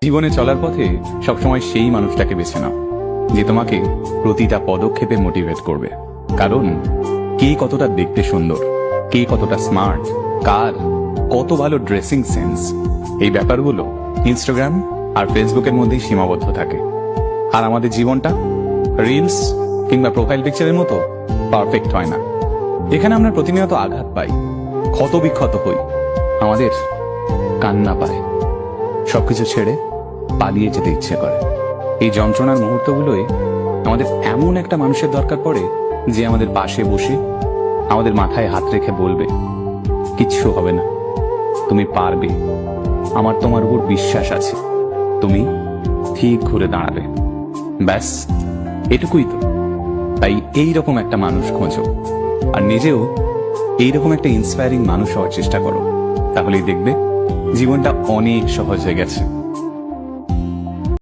জীবনে চলার পথে সবসময় সেই মানুষটাকে বেছে নাও যে তোমাকে প্রতিটা পদক্ষেপে মোটিভেট করবে। কারণ কে কতটা দেখতে সুন্দর, কে কতটা স্মার্ট, কার কত ভালো ড্রেসিং সেন্স, এই ব্যাপারগুলো ইনস্টাগ্রাম আর ফেসবুকের মধ্যেই সীমাবদ্ধ থাকে। আর আমাদের জীবনটা রিলস কিংবা প্রোফাইল পিকচারের মতো পারফেক্ট হয় না। এখানে আমরা প্রতিনিয়ত আঘাত পাই, ক্ষত বিক্ষত হই, আমাদের কান্না পায়, সবকিছু ছেড়ে পালিয়ে যেতে ইচ্ছে করে। এই যন্ত্রণার মুহূর্তগুলোয় আমাদের এমন একটা মানুষের দরকার পড়ে যে আমাদের পাশে বসে আমাদের মাথায় হাত রেখে বলবে, কিচ্ছু হবে না, তুমি পারবে, আমার তোমার উপর বিশ্বাস আছে, তুমি ঠিক ঘুরে দাঁড়াবে। ব্যাস এটুকুই তো। তাই এইরকম একটা মানুষ খোঁজো আর নিজেও এইরকম একটা ইন্সপায়ারিং মানুষ হওয়ার চেষ্টা করো, তাহলেই দেখবে জীবনটা অনেক সহজ হয়ে গেছে।